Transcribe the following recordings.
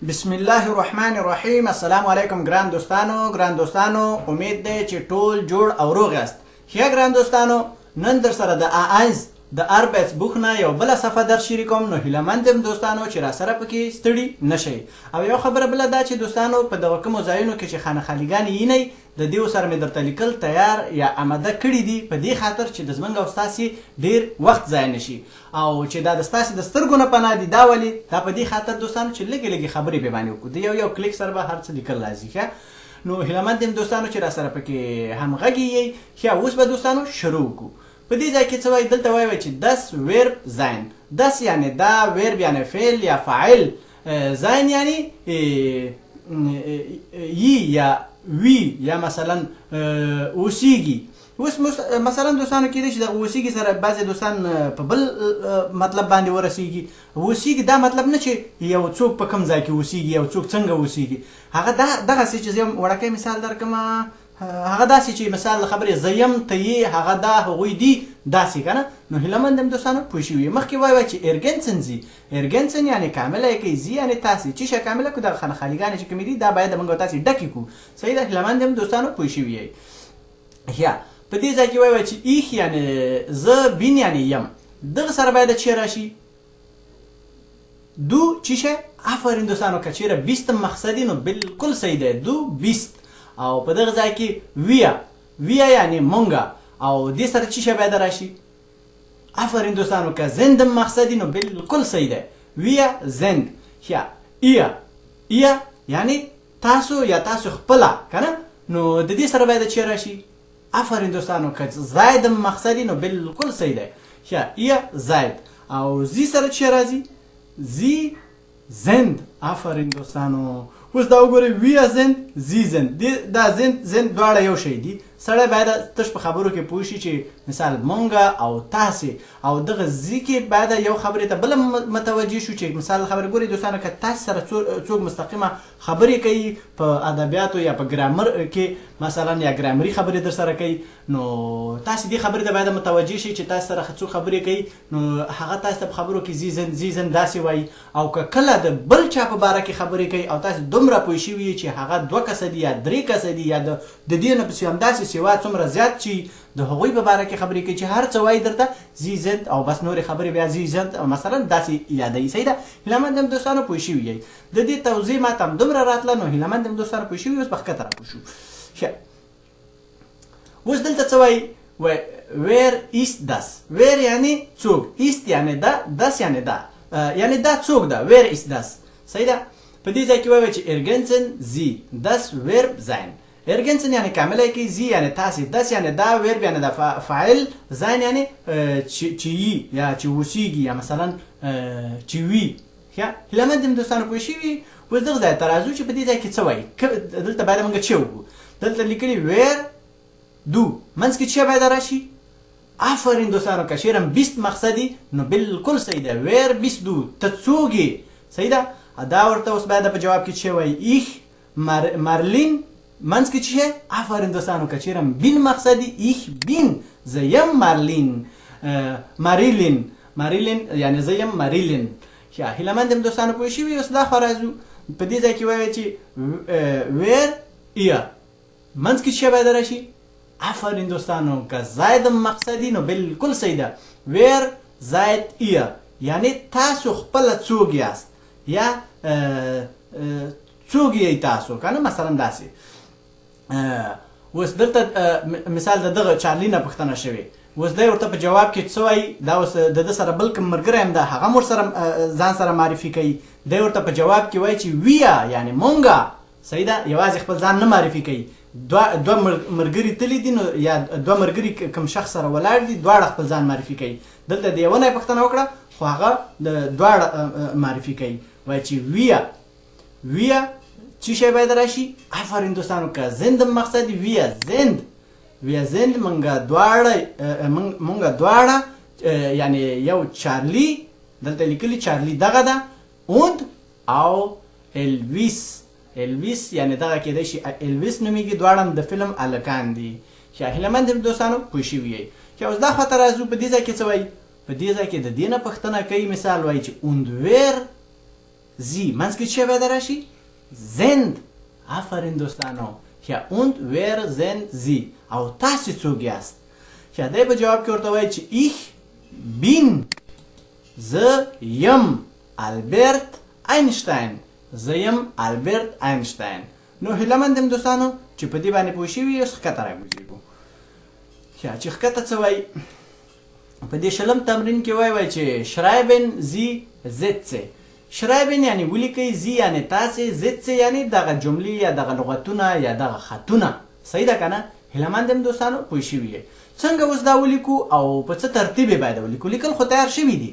بسم الله الرحمن الرحیم. السلام علیکم ګران دوستانو امید دی چې ټول جوړ او روغ یاست. ښه ګران دوستانو، نن در سره د A1 د اربیس بوخ نه یو بله صفحه در شریکوم، نو هیلهمند یم دوستانو چې را سره پکې ستړي نشئ. او یو خبره بله دا چې دوستانو په دغه کومو ځایونو کې چې خانهخالیګانې یینئ د دې سره مې درته لیکل تیار یا آماده کړي دي په دې خاطر چې د زموږ او ستاسې ډېر وخت ضایع نشي، او چې دا د ستاسې د سترګو نه پناه دي. دا ولې؟ دا په دې خاطر دوستانو چې لږې لږې خبرې پې باندې وکړو، د یو کلیک سره به هر څه لیکل راځي. ښه، نو هیلهمند یم دوستانو چې را سره پکې همغږي یئ. ښه، اوس به دوستانو شروع وکړو. په دې ځای کې څه وایي؟ دلته وایي چې das verb sein. das یعنې دا، verb یعنې فعل یا فاعل، sein یعنې یي یا وی یا مثلا اوسیږي. اوس مثلا دوستانو کېدای شي د اوسیږي سره بعضې دوستان په بل مطلب باندې ورسیږي. اوسیږي دا مطلب نه چې یو څوک په کوم ځای کې اوسیږي، یو څوک څنګه اوسیږي. هغه دغسې چې زه یو وړوکی مثال درکړم، هغه داسې چې مثال خبرې زه یم، ته یې، هغه دا، هغوی دي، داسې که نه. نو هیلهمند یم دوستانو پوه شوي. مخکې وایي چې ارګنسن ځي. ارګنسن یعنې کامله یې کوي، ځي یعنې تاسې چې شی کامله کړو. دغه خانهخالیګانې چې کومې دي دا باید موږ او تاسې ډکې کړو. صحیح ده؟ هیلهمند یم دوستانو پوه شوي یئ. یا په دې ځای کې وایي چې ایخ یعنې زه، بین یعنې یم. دغه سره باید چې راشي دو چې شی. آفرین دوستانو، که چېرې بیستم مقصدي نو بالکل صحیح دی، دو بیست. او په دغه ځای کې ویا یعنی مونږه، او دې سره چې شی باید راشي. آفرین دوستانو، که زندم مقصدي نو بالکل صحیح دی، ویا زند. یا ایا یعنی تاسو یا تاسو خپله که نه، نو د دې سره باید چې راشي. آفرین دوستانو، که زایدم مقصدي نو بالکل صحیح دی، یا ایا زاید. او زی سره چې راځي، زی زند. آفرین دوستانو، اوس دا وګورئ، ویا زند، زی زند. دا زند دواړه یو شی دي. سړی باید تش په خبرو کې پوه شي چې مثال مونږه او تاسې، او دغه زی کې باید یو خبرې ته بله متوجه شو چې مثال خبرې ګورئ دوستانو، که تاسې سره څوک مستقیمه خبرې کوي په ادبیاتو یا په ګرامر کې مثلا، یا ګرامري خبرې در سره کوي، نو تاسې دې خبرې ته باید متوجه شئ چې تاسې سره څوک خبرې کوي، نو هغه تاسې ته په خبرو کې زی زند داسې وایي. او که کله د بل چا په باره کې خبرې کوي او تاسې دومره پوه شوي یئ چې هغه 2 کسه دي یا 3 کسه دي، یا د دې نه پسې همداسې سوا څومره زیات چې د هغوی په باره کې خبرې کوي چې هر څه وایي درته زی زند، او بس نورې خبرې بیا زی زند مثلا داسې یادوي. صحیح ده؟ هیلهمند یم دوستانو پوه شوي یئ. د دې توضیح ماته همدومره راتله، نو هیلهمند یم دوستانو پوه شوي. اوس په ښکته راپوه شو. ښه، اوس دلته څه وایي؟ ویر ایست داس. ویر یعنې څوک، ایست یعنې دا، داس یعنې دا، یعنې دا څوک ده. ویر ایست داس. صحیح ده؟ په دې ځای کې وایي چې ارګنسن زی داس ورب زاین. ارګنسن یعنې کامله یې کوي، زی یعنې تاسې، داس یعنې دا، ورب یعنې دا فاعل، زاین یعنې چې یي یا چې اوسیږي یا مثلا چې وي. ښه، هیلهمند یم دوستانو پوه شوي. اوس دغه ځای ته راځو چې په دې ځای کې څه وایي. دلته باید موږ چې وکړو. دلته لیکلي ویر دو، منځ کې چې باید راشي. آفرین دوستانو، که چېرې 20 مقصدي نو بالکل صحیح ده، ویر 22. ته څوک یې؟ صحیح ده؟ دا ورته اوس باید په جواب کې چې وایي ایخ مارلین. منځ کې چې آفرین دوستانو، که چېرې بین مقصدي، ایخ بین، زه یم مارلین. ماریلین یعنې زه یم ماریلین. ښه، هیلهمند یم دوستانو پوه شوي. اوس دا خوا راځو. په دې ځای کې وایي چې ویر ایا، منځ کې چې باید راشي. آفرین دوستانو، که زایدم مقصدي نو بالکل صحیح ده، ویر زاید ایا، یعنی تاسو خپله څوک یاست یا څوک یئ تاسو که نه، مثلا داسې. اوس دلته مثال د دغه چارلي نه پوښتنه شوې. اوس دی ورته په جواب کې څه وایي؟ دا اوس د ده سره بل کوم ملګری هم ده، هغه هم ورسره ځان سره معرفي کوي. دی ورته په جواب کې وایي چې ویا یعنې مونږه. صحیح ده؟ یوازې خپل ځان نه معرفي کوي. دوه ملګري تللي دي، نو یا 2 ملګري کوم شخص سره ولاړ دي، دواړه خپل ځان معرفي کوي. دلته د یوه نه یې پوښتنه وکړه، خو هغه د دواړه معرفي کوي. وایي چې ویا چې شی باید راشي. آفرین دوستانو، که زندم مقصدي، ویا زند مونږه دواړه، یعنی یو چارلي، دلته لیکلي چارلي دغه ده، اوند او الویس یعنې دغه کېدای شي الویس نومیږي. دواړه هم د فلم هلکان دي. ښه، هیلهمند یم دوستانو پوه شوي یئ. ښه، اوس دا خواته راځو. په دې ځای کې څه وایي؟ په دې ځای کې د دې نه پوښتنه کوي. مثال وایي چې اوند ویر زی منځ کې څه پیدا راشي زند. آفرین دوستانو. یا und wer sind sie او تاسو څوک یاست؟ یا دی په جواب کې ورته وایي چې ich bin زه یم البرت اینشتین. زه یم البرت اینشتین. نو هیله مند یم دوستانو چې په دې باندې پوه شوي اوس ښکته راګوزېږو. یا چې ښکته څه وایي په دې شلم تمرین کې وایي چې شرایبن زی زیتسې. شرایبن یعنی ولیکئ، زی یعنی تاسې، زیتسې یعنی دغه جملې یا دغه لغتونه یا دغه خطونه. صحیح ده که نه؟ هیله مند یم دوستانو پوه شوي یې. څنګه اوس دا ولیکو او په څه ترتیب یې باید ولیکو؟ لیکل خو تیار شوي دي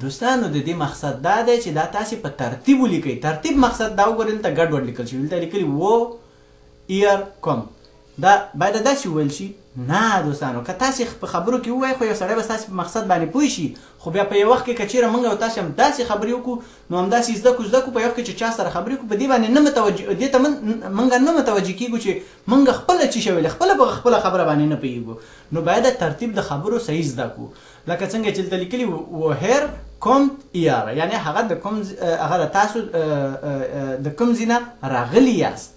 دوستانو. د دې مقصد دا دی چې دا تاسې په ترتیب ولیکئ. ترتیب مقصد دا وګورئ دلته ګډوډ لیکل شوي. دلته لیکلي و ایر کوم. دا باید داسې وویل شي؟ نه دوستانو، که تاسې په خبرو کې ووایئ خو یو سړی به ستاسې په مقصد باندې پوه شي. خو بیا په یو وخت کې که چېرې موږ او تاسې هم داسې خبرې وکړو نو همداسې زده کړو په یو وخت کې چې چا سره خبرې وکړو په دې باندې نه متوجه دې ته موږ نه متوجه کېږو چې موږ خپله څه شی ویلې، خپله په خپله خبره باندې نه پوهېږو. نو باید ترتیب د خبرو صحیح زده کړو. لکه څنګه چې دلته لیکلي woher kommt ihr یعنې هغه د کوم هغه تاسو د کوم ځای نه راغلي یاست.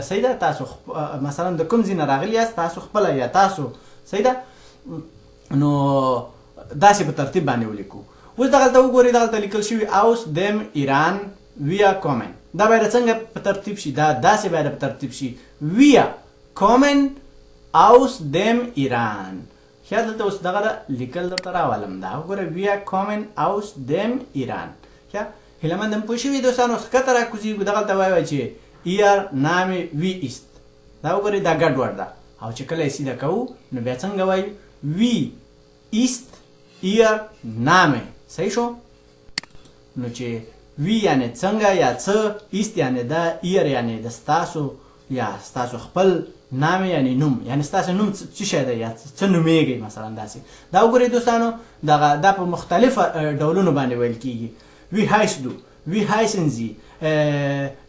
صحیح ده؟ تاسو مثلا د کوم ځای نه راغلي یاست، تاسو خپله یا تاسو. صحیح ده؟ نو داسې په ترتیب باندې ولیکو. اوس دغلته وګورئ دغلته لیکل شوي aus dem Iran wir kommen. دا باید څنګه په ترتیب شي؟ دا داسې باید په ترتیب شي wir kommen aus dem Iran. ښه دلته اوس دغه لیکل درته راولم. دا وګوره wir kommen aus dem Iran. ښه هیله مند یم پوه شوي دوستانو. اوس ښکته راکوزېږو. دغلته وایي چې ihr Name wie ist. دا وګورئ دا ګډوډ ده او چې کله یې سیده کوو نو بیا څنګه وایو wie ist ihr Name. صحیح شو؟ نو چې wie یعنې څنګه یا څه، ist یعنې ده، ihr یعنې د ستاسو یا ستاسو خپل، نام یعنی نوم یعنی ستاسو نوم څه شی دی یا څه نومیږئ مثلا داسې. دا وګورئ دوستانو دا په مختلفو ډولونو باندې ویل کېږي. wie heißt du, wie heißen sie,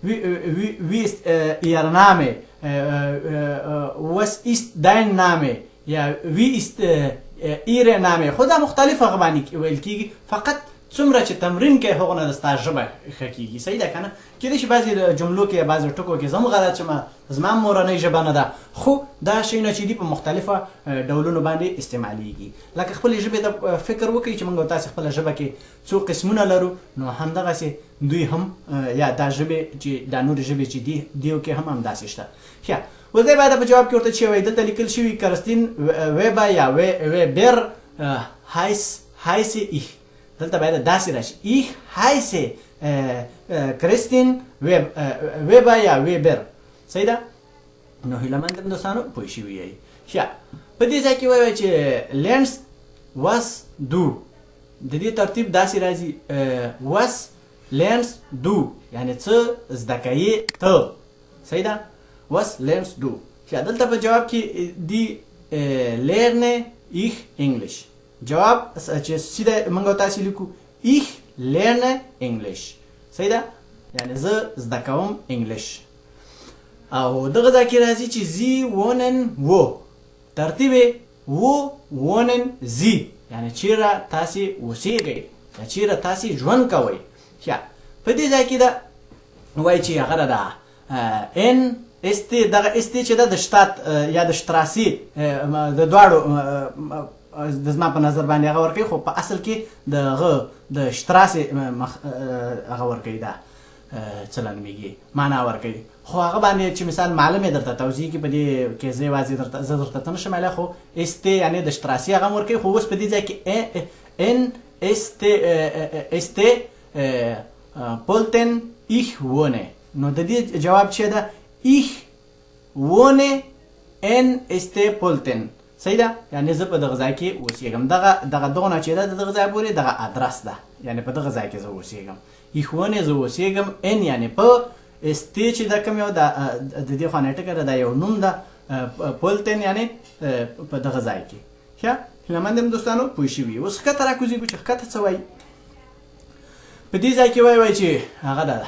wie ist ihr Name, was ist dein Name یا wie ist ihre Name. خو دا مختلف هغه باندې ویل کېږي. فقط څومره چې تمرین کوي هغونه د ستا ژبه ښه کېږي. صحیح ده که نه؟ کېدای شي بعضې جملو کې یا بعضې ټکو کې زه هم غلط شم، زما مورنۍ ژبه نه ده، خو دا شیونه چې دي په مختلفه ډولونو باندې استعمالیږي. لکه خپلې ژبې ته فکر وکړئ چې موږ او تاسې خپله ژبه کې څو قسمونه لرو، نو همدغسې دوی هم یا دا ژبې چې دا نورې ژبې چې دي دیو کې هم همداسې شته. ښه اوس دی باید په جواب کې ورته چې وایي دلته لیکل شوي کرستین ویبه یا ویبر heiße ich. دلته باید داسې راشي ich heiße کرستین ویبه یا ویبر. صحیح ده؟ نو هیله مند یم دوستانو پوه شوي یئ. ښه په دې ځای کې وایي چې lernst was du. د دې ترتیب داسې راځي was lernst du یعنې څه زده کوې ته. صحیح ده؟ was lernst du. ښه دلته په جواب کې دی lerne ich English. جواب چې سیده موږ او تاسې لیکو ich lerne English. صحیح ده؟ یعنې زه زده کوم انګلیش. او دغه ځای کې راځي چې sie wohnen wo. ترتیب یې wo wohnen sie یعنې چیرې تاسې اوسېږئ یا چیرې تاسې ژوند کوئ. ښه په دې ځای کې ده وایي چې هغه ده n دغه استې چې ده د شتات یا د شتراسي د دواړو د زما په نظر باندې هغه ورکوي، خو په اصل کې د شتراسې هغه ورکوي دا څه نومیږي معنا ورکوي. خو هغه باندې چې مثال معلوم یې درته توضیح کې په دې کې زه یوازې زه درته ته نشم ویلی، خو استې یعنې د شتراسي هغه هم ورکوي. خو اوس په دې ځای کې n استې پولتن ich wohne. نو د دې جواب چې ده ich wohne n este Polten. صحیح ده؟ یعنې زه په دغه ځای کې اوسېږم. دغه نه چې ده د دغه ځای پورې دغه ادرس ده، یعنې په دغه ځای کې زه اوسېږم. ich wohne زه اوسېږم n یعنې په استې چې ده کوم یو د دې خوا ټکه ده دا یو نوم ده پولتن یعنې په دغه ځای کې. ښه هیله مند یم دوستانو پوه شوي. اوس ښکته راکوزېږو چې ښکته څه وایي. په دې ځای کې وایي چې هغه ده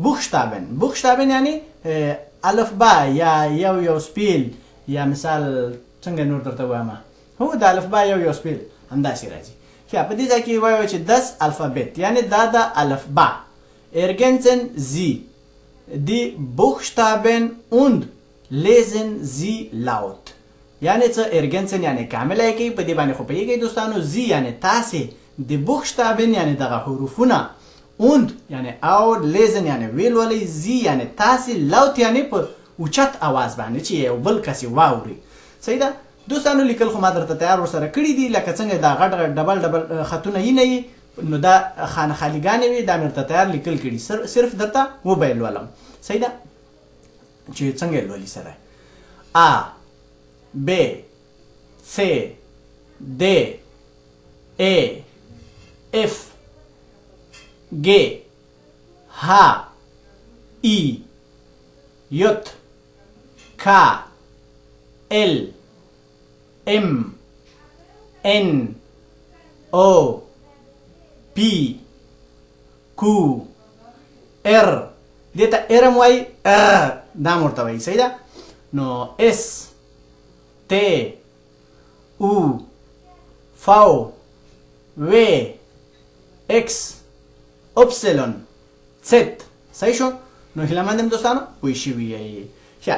Buchstaben یعنی الفبا یا یو سپیل یا مثال څنګه نور درته وایم هو د الفبا یو سپیل همداسې راځي. ښه په دې ځای کې وایو چې das Alphabet یعنې دا د الفبا ergänzen Sie die Buchstaben und lesen Sie laut یعنې څه ergänzen یعنې کامله یې کوي په دې باندې خو پوهېږئ دوستانو زی یعنې تاسې د Buchstaben یعنې دغه حروفونه und یعنې او lesen یعنې ویلولئ زی یعنې تاسې laut یعنې په اوچت اواز باندې چې یو بل کس یې واوري صحیح ده دوستانو لیکل خو ما درته تیار ورسره کړي دي لکه څنګه دا غټ غټ ډبل ډبل خطونه یې نه وي نو دا خانخالیګانې وي دا مې درته تیار لیکل کړي صرف درته وبه لولم صحیح ده چې څنګه یې لولي سره A B C D E F G H I J K L M N O P Q R دیتا ارم وای دا مرته وای صحیح ده نو S T U V W X Upsilon Z صحیح شو نو هیله مندم دوستانو پوه شوي یې ښه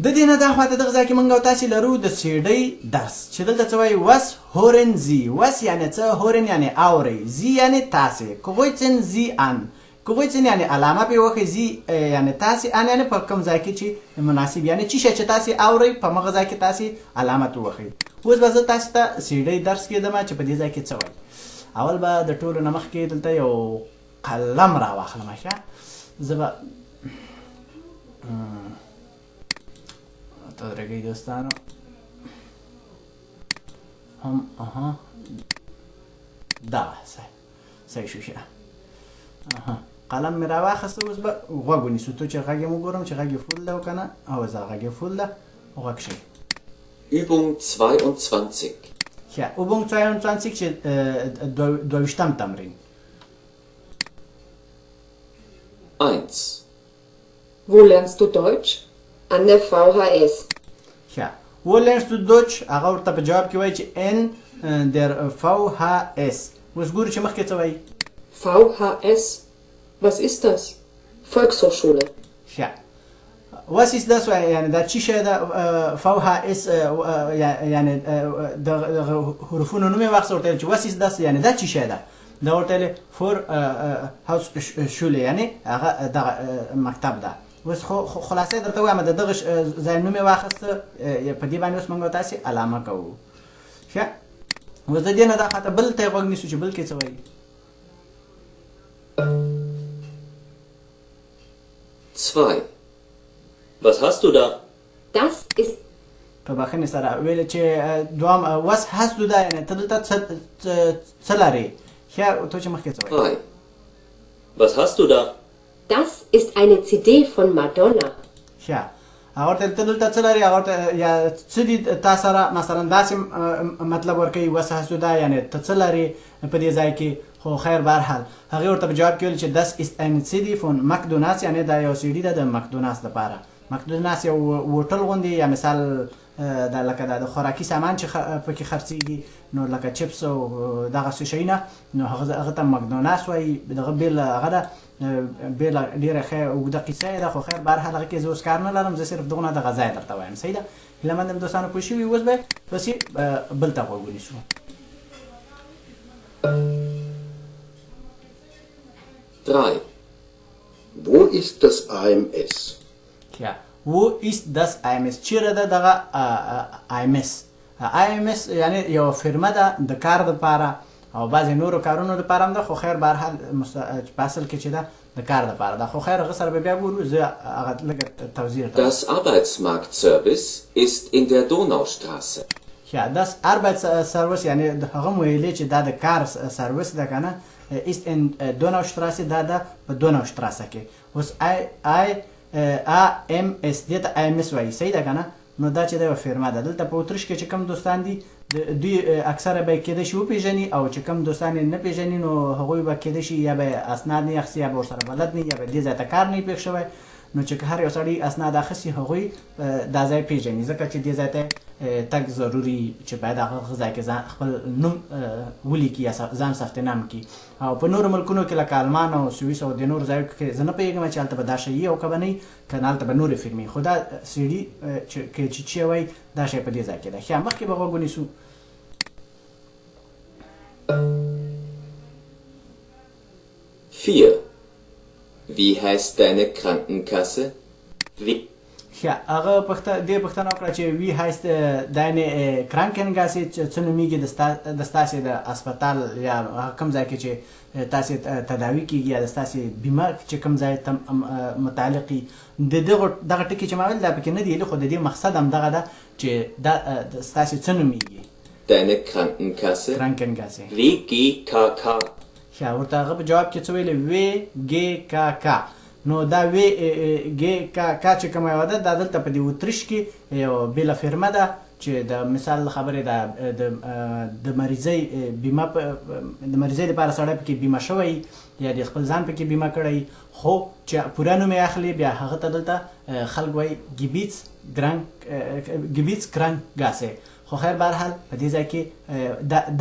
د دې نه دا خواته دغه ځای کې موږ او تاسې لرو د سیډۍ درس چې دلته څه وایي وس هورن زی وس یعنې څه هورن یعنې اورئ زی یعنې تاسې کوغویڅن زی ان کوغویڅن یعنې علامه پې وښئ زی یعنې تاسې ان یعنې په کوم ځای کې چې مناسب یعنې څه شی چې تاسې اورئ په مغه ځای کې تاسې علامت ووښئ اوس به زه تاسې ته سیډۍ درس کېدم چې په دې ځای کې څه وایي اول به د ټولو نه مخکې دلته یو قلم راواخلم ښه زه به تدرگی دوستانو هم دا صحیح شو شه قلم می را واخسته اوس به غوږ ونیسو تو چې غږ یې وګورم چې غږ یې فول ده که نه او زه غږ یې فول ده غوږ شئ Übung 22 ښه Übung 22 چې دویشتم تمرین 1 Wo lernst du Deutsch? An der VHS. ښه Wo lernst du Deutsch هغه ورته په جواب کې وایي چې in der VHS اوس ګورو چې مخکې څه وایي VHS? Was ist das? Volkshochschule. ښه Was ist das یعنې دا څه شی ده VHS یعنې د حروفونو نوم یې واخیسته ورته ویل چې Was ist das یعنې دا څه شی ده دا ورته ویلې for Hausschule یعنې هغه دغه مکتب ده اوس خلاصه درته وایم د دغه ځای نوم یې واخیسته په دې باندې اوس موږ تاسې علامه کوو ښه اوس د دې نه دا خاطر بل ته یې غوږ نیسو چې بل کې څه وایي 2 Was hast du da? Das ist په بخښنې سره ویل چې دوام وس hast du da یعنې ته دلته څه لرې ښه تو چې مخکې څه وایي 3 Was hast du da? Das ist eine CD von Madonna. ښه هغه ورته ته دلته څه لرې هغه ورته یا څه دي تا سره مثلا داسې مطلب ورکوي وس hast du da یعنې ته څه لرې په دې ځای کې خو خیر بهرحال هغې ورته په جواب کې ویل چې das ist eine CD von McDonald's یعنې دا یو سیډي ده د مکدونالډس لپاره مکدونالډس یو هوټل غوندې یا مثال دا لکه د خوراکي سامان چې پکې خرڅېږي نو لکه چپس او دغسې شیونه نو هغه ته مکدونالډس وایي دغه بېل هغه ده بېل ډېره ښه اوږده قیصه یې ده خو خیر بهرحال هغه کې زه اوس کار نه لرم زه صرف دغونه دغه ځای درته وایم صحیح ده هیله مند یم دوستانو پوه شوي اوس به پسې بل ته غوږ ونیسو 3 Wo ist das AMS? Ja, wo ist das AMS? چیرې ده دغه AMS AMS یعنې یو فرمه ده د کار دپاره او بعضې نورو کارونو دپاره هم ده خو خیر بهرحال په اصل کې چې ده د کار دپاره ده خو خیر هغه سره به بیا ګورو زه هغه لږه توضیح Das Arbeitsmarktservice ist in der Donaustraße. Ja, das Arbeitsservice یعنې هغه مو ویلې چې دا د کار سروس ده که نه ist in Donaustraße دا ده په Donaustraße کې اوس AMS دې ته AMS وایي صحیح ده که نه نو دا چې دا یوه فرمه ده دلته په اتریش کې چې کوم دوستان دي دوی اکثره به کېدای شي وپېژني او چې کوم دوستان یې نه پېژني نو هغوی به کېدای شي یا به اسناد نه یې اخیستي یا به ورسره بلد نه یا به دې ځای ته کار نه یې پېښ شوی نو چې هر یو سړی اسناد اخیستي هغوی دا ځای پیژني ځکه چې دې ځای ته تګ ضروري چې باید هغه ځای کې خپل نوم ولیکي یا ځان ثبت نام کړي. او په نورو ملکونو کې لکه آلمان او سویس او د نورو ځایو کې زه نه پوهېږم چې هلته به دا شی وي او که به نه وي که نه هلته به نورې فلمې خو دا سی ډي چې وایي دا شی په دې ځای کې ده. ښه مخکې به غوږ ونیسو. Wie heißt deine Krankenkasse? هغه دې پوښتنه وکړه چې وی هایست داینې کرانکنګاسې څه نومیږي د ستاسې د اسپتال یا کوم ځای کې چې تاسې تداوي کیږي یا د ستاسې بیمه چې کوم ځای ته متعلق وي. دغه ټکي چې ما ویل دا پکې نه دي خو د دې مقصد همدغه ده چې دا ستاسې څه نومیږي. Deine Krankenkasse? کرانکنګاسې WGKK. ورته هغه په جواب کې څه ویلې WGKK. نو دا WGKK چې کومه یوه ده دا دلته په دې اتریش کې یو بېله فرمه ده چې د مثال خبرې ده د مریضۍ بیمه د مریضۍ لپاره سړی پکې بیمه شوی یا د خپل ځان پکې بیمه کړی خو چې پوره نوم یې اخلي بیا هغه ته دلته خلک وایي ګیبیتس کرانګاسې. خو خیر بهرحال په دې ځای کې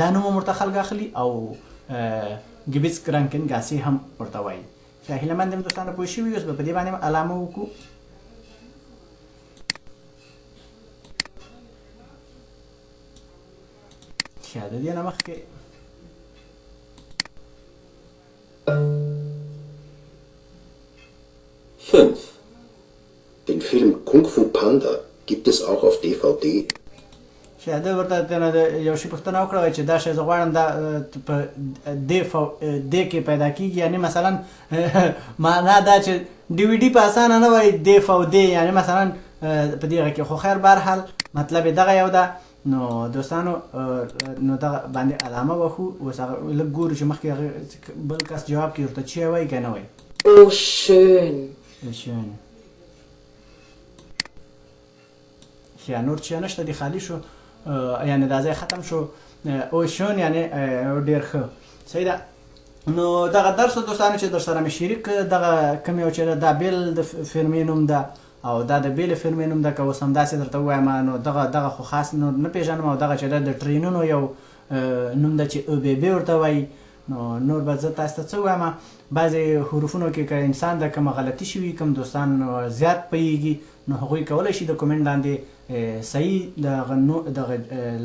دا نوم هم ورته خلک اخلي او ګیبیتس کرانکنګاسې هم ورته وایي. هیله مند یم دوستانو پوه شوي اوس به په دې باندې علامه وکړو. ښه د دې نه مخکې Den Film Kung Fu Panda gibt es auch auf DVD. ښه ده ورته یو شي پوښتنه وکړه چې دا شی زه غواړم دا په دې کې پیدا کېږي یعنې مثلا معنا دا چې ډي وي ډي په اسانه نه وایي دې فودې یعنې مثلا په دغه کې خو خیر بهرحال مطلب یې دغه یو ده. نو دوستانو نو دغه باندې علامه وښو. اوس هغه لږ ګورو چې مخکې هغه بل کس جواب کړي ورته چې وایي که نه وایي. Oh, schön. schön. ښه نور چې نشته دي خالي شو یعنی دا ځای ختم شو. او شون یعنی ډېر ښه صحیح ده. نو دغه درس دوستانو چې در سره مې شریک دغه کوم یو چې دا بیل د فلمې نوم ده او دا د بیلې فلمې نوم ده که اوس همداسې درته ووایم نو دغه خو خاص نور نه پېژنم او دغه چې ده د ټرینونو یو نوم ده چې OBB ورته وایي. نو نور به زه تاسو ته څه ووایم بعضې حروفونو کې که انسان د کومه غلطي شوي کوم دوستان زیات پوهېږي نو هغوی کولی شي د کومنټ لاندې صحیح دغه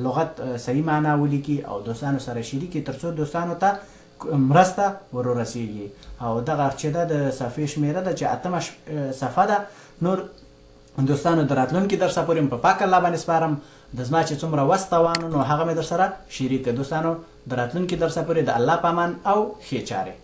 لغت صحیح معنا ولیکي او دوستانو سره شریکي تر څو دوستانو ته مرسته ورورسیږي. او دغه چې ده د صفحې شمېره ده چې 8مه صفحه ده. نور دوستانو د راتلونکي درسه پورې په پاک الله باندې سپارم. د زما چې څومره وس توان نو هغه مې در سره شریک. دوستانو د راتلونکي درسه پورې د الله په امان او ښې چارې.